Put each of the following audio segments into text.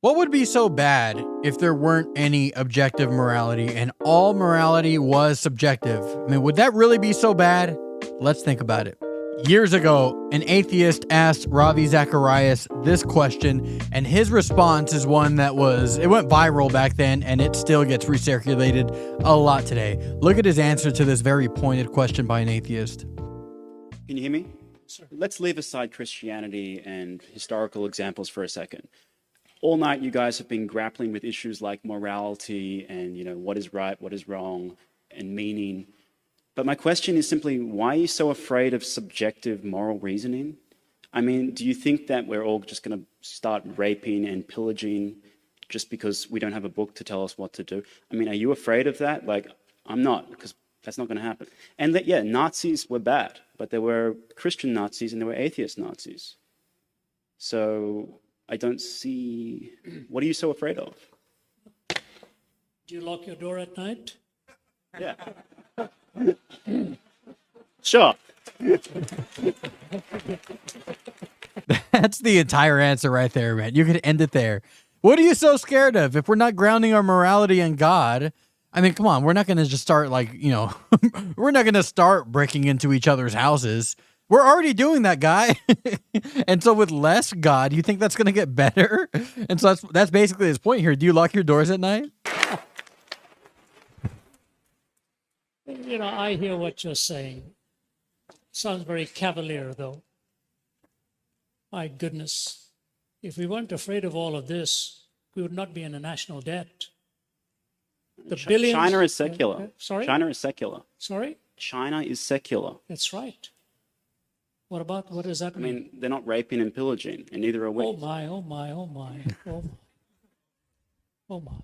What would be so bad if there weren't any objective morality and all morality was subjective? I mean, would that really be so bad? Let's think about it. Years ago, an atheist asked Ravi Zacharias this question, and his response is one that it went viral back then, and it still gets recirculated a lot today. Look at his answer to this very pointed question by an atheist. Can you hear me? Sure. Let's leave aside Christianity and historical examples for a second. All night, you guys have been grappling with issues like morality and, what is right, what is wrong, and meaning. But my question is simply, why are you so afraid of subjective moral reasoning? I mean, do you think that we're all just going to start raping and pillaging just because we don't have a book to tell us what to do? I mean, are you afraid of that? Like, I'm not, because that's not going to happen. And that, yeah, Nazis were bad, but there were Christian Nazis and there were atheist Nazis. So I don't see, what are you so afraid of? Do you lock your door at night? Yeah. Sure. That's the entire answer right there, man. You could end it there. What are you so scared of? If we're not grounding our morality in God, I mean, come on, we're not going to just start we're not going to start breaking into each other's houses. We're already doing that, guy. And so with less God, you think that's going to get better? And so that's basically his point here. Do you lock your doors at night? I hear what you're saying. Sounds very cavalier, though. My goodness. If we weren't afraid of all of this, we would not be in a national debt. Billions. China is secular. Sorry? China is secular. Sorry? China is secular. That's right. What does that mean? I mean, they're not raping and pillaging, and neither are we. Oh my, oh my, oh my, oh my. Oh my.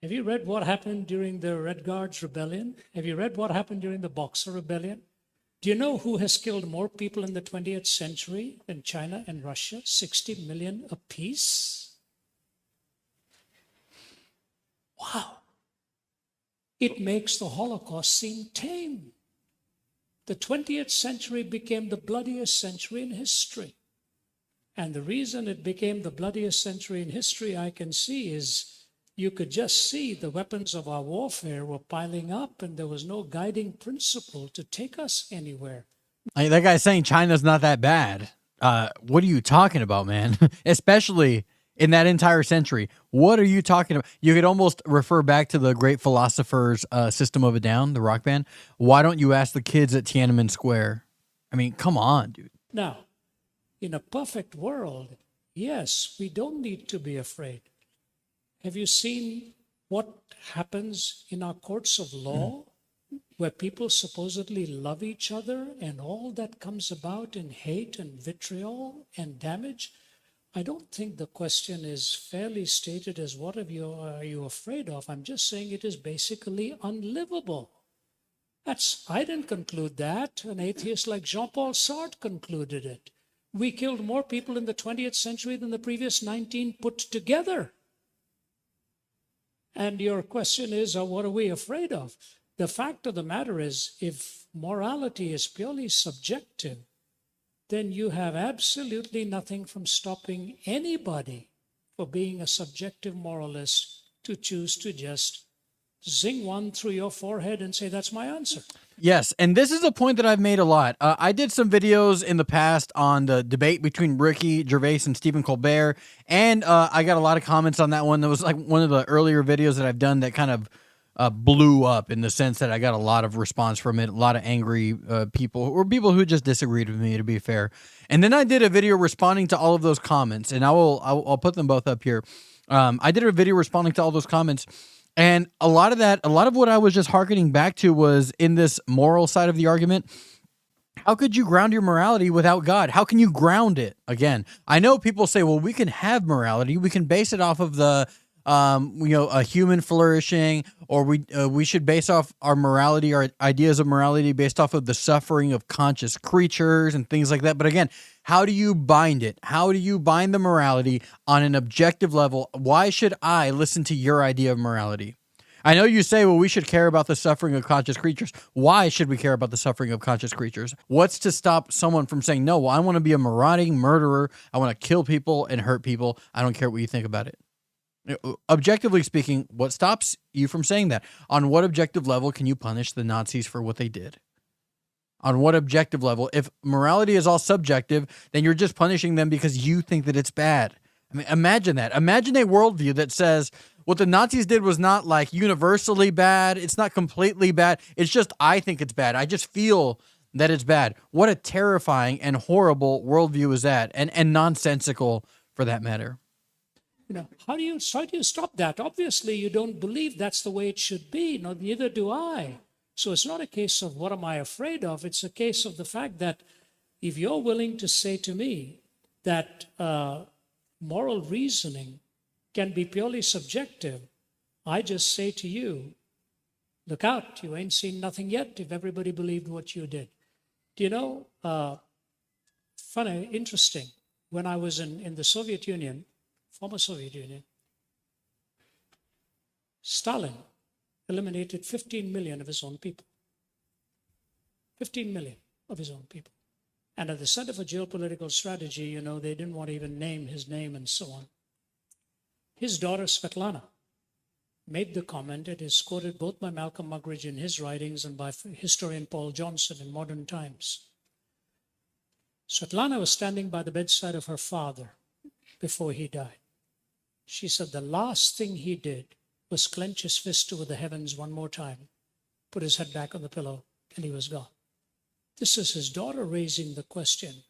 Have you read what happened during the Red Guards Rebellion? Have you read what happened during the Boxer Rebellion? Do you know who has killed more people in the 20th century than China and Russia? 60 million apiece? Wow. It makes the Holocaust seem tame. The 20th century became the bloodiest century in history. And the reason it became the bloodiest century in history, I can see, is you could just see the weapons of our warfare were piling up, and there was no guiding principle to take us anywhere. That guy's saying China's not that bad. What are you talking about, man? Especially in that entire century. What are you talking about? You could almost refer back to the great philosophers' System of a Down, the rock band. Why don't you ask the kids at Tiananmen Square? I mean, come on, dude. Now, in a perfect world, yes, we don't need to be afraid. Have you seen what happens in our courts of law, where people supposedly love each other, and all that comes about in hate and vitriol and damage? I don't think the question is fairly stated as what are you afraid of? I'm just saying it is basically unlivable. I didn't conclude that. An atheist like Jean-Paul Sartre concluded it. We killed more people in the 20th century than the previous 19 put together. And your question is, what are we afraid of? The fact of the matter is, if morality is purely subjective, then you have absolutely nothing from stopping anybody for being a subjective moralist to choose to just zing one through your forehead and say, that's my answer. Yes, and this is a point that I've made a lot. I did some videos in the past on the debate between Ricky Gervais and Stephen Colbert, and I got a lot of comments on that one. That was like one of the earlier videos that I've done that kind of blew up in the sense that I got a lot of response from it, a lot of angry people, or people who just disagreed with me, to be fair. And then I did a video responding to all of those comments, and I'll put them both up here. I did a video responding to all those comments. And a lot of what I was just hearkening back to was in this moral side of the argument. How could you ground your morality without God? How can you ground it? Again, I know people say, well, we can have morality. We can base it off of the, a human flourishing, or we should base off our morality, our ideas of morality based off of the suffering of conscious creatures and things like that. But again, how do you bind it? How do you bind the morality on an objective level? Why should I listen to your idea of morality? I know you say, well, we should care about the suffering of conscious creatures. Why should we care about the suffering of conscious creatures? What's to stop someone from saying, no, well, I want to be a marauding murderer. I want to kill people and hurt people. I don't care what you think about it. Objectively speaking, what stops you from saying that? On what objective level can you punish the Nazis for what they did? On what objective level? If morality is all subjective, then you're just punishing them because you think that it's bad. I mean, imagine that. Imagine a worldview that says what the Nazis did was not like universally bad. It's not completely bad. It's just I think it's bad. I just feel that it's bad. What a terrifying and horrible worldview is that, and nonsensical for that matter. How do you stop that? Obviously, you don't believe that's the way it should be. No, neither do I. So it's not a case of what am I afraid of? It's a case of the fact that if you're willing to say to me that moral reasoning can be purely subjective, I just say to you, look out, you ain't seen nothing yet if everybody believed what you did. Do you know, funny, interesting, when I was in the Soviet Union, former Soviet Union, Stalin eliminated 15 million of his own people. 15 million of his own people. And at the Center for Geopolitical Strategy, they didn't want to even name his name and so on. His daughter, Svetlana, made the comment. It is quoted both by Malcolm Muggeridge in his writings and by historian Paul Johnson in Modern Times. Svetlana was standing by the bedside of her father before he died. She said the last thing he did was clench his fist toward the heavens one more time, put his head back on the pillow, and he was gone. This is his daughter raising the question,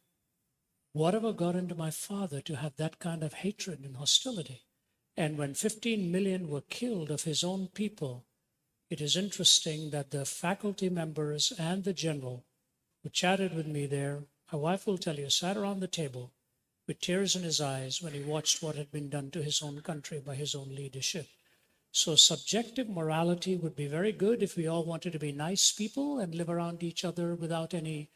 whatever got into my father to have that kind of hatred and hostility? And when 15 million were killed of his own people, it is interesting that the faculty members and the general who chatted with me there, my wife will tell you, sat around the table with tears in his eyes when he watched what had been done to his own country by his own leadership. So subjective morality would be very good if we all wanted to be nice people and live around each other without any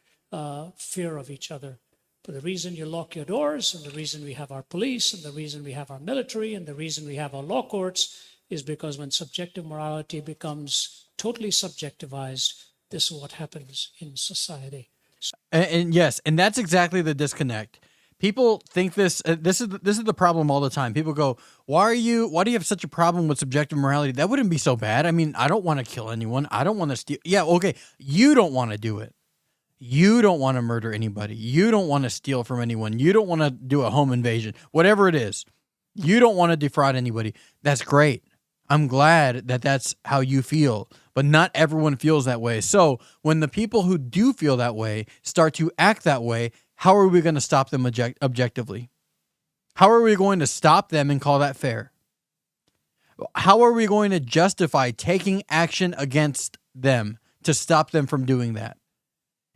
fear of each other. But the reason you lock your doors, and the reason we have our police, and the reason we have our military, and the reason we have our law courts is because when subjective morality becomes totally subjectivized, this is what happens in society. And yes, and that's exactly the disconnect. People think this is the problem all the time. People go, why do you have such a problem with subjective morality? That wouldn't be so bad. I mean, I don't want to kill anyone. I don't want to steal. Yeah, okay. You don't want to do it. You don't want to murder anybody. You don't want to steal from anyone. You don't want to do a home invasion. Whatever it is. You don't want to defraud anybody. That's great. I'm glad that that's how you feel. But not everyone feels that way. So when the people who do feel that way start to act that way, how are we going to stop them objectively? How are we going to stop them and call that fair? How are we going to justify taking action against them to stop them from doing that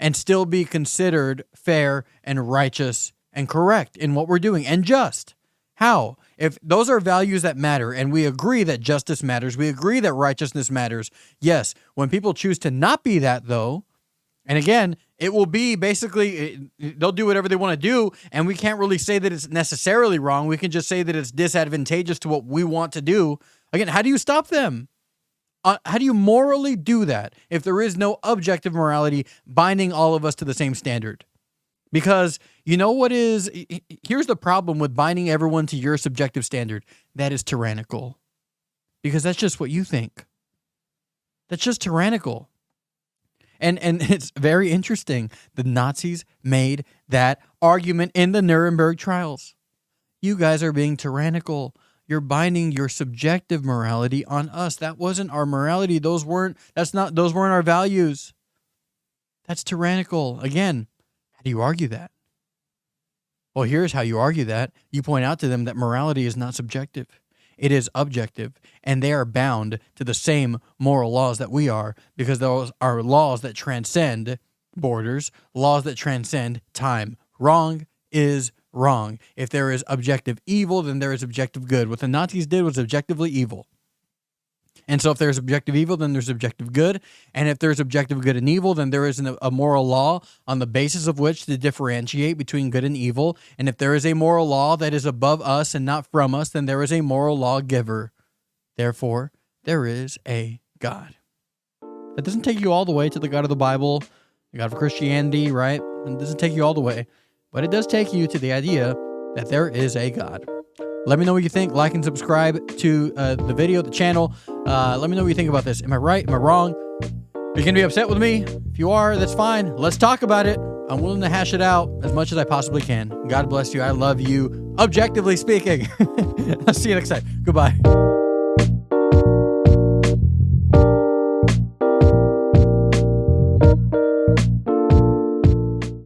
and still be considered fair and righteous and correct in what we're doing and just? How? If those are values that matter and we agree that justice matters, we agree that righteousness matters. Yes, when people choose to not be that though, and again, it will be basically, they'll do whatever they want to do, and we can't really say that it's necessarily wrong. We can just say that it's disadvantageous to what we want to do. Again, how do you stop them? How do you morally do that if there is no objective morality binding all of us to the same standard? Because you know what is, here's the problem with binding everyone to your subjective standard. That is tyrannical. Because that's just what you think. That's just tyrannical. And it's very interesting. The Nazis made that argument in the Nuremberg trials. You guys are being tyrannical. You're binding your subjective morality on us. That wasn't our morality. Those weren't our values. That's tyrannical. Again, how do you argue that? Well, here's how you argue that. You point out to them that morality is not subjective. It is objective, and they are bound to the same moral laws that we are, because those are laws that transcend borders, laws that transcend time. Wrong is wrong. If there is objective evil, then there is objective good. What the Nazis did was objectively evil. And so if there's objective evil, then there's objective good. And if there's objective good and evil, then there is a moral law on the basis of which to differentiate between good and evil. And if there is a moral law that is above us and not from us, then there is a moral lawgiver. Therefore, there is a God. That doesn't take you all the way to the God of the Bible, the God of Christianity, right? It doesn't take you all the way, but it does take you to the idea that there is a God. Let me know what you think. Like and subscribe to the video, the channel. Let me know what you think about this. Am I right? Am I wrong? Are you going to be upset with me? If you are, that's fine. Let's talk about it. I'm willing to hash it out as much as I possibly can. God bless you. I love you. Objectively speaking. I'll see you next time. Goodbye.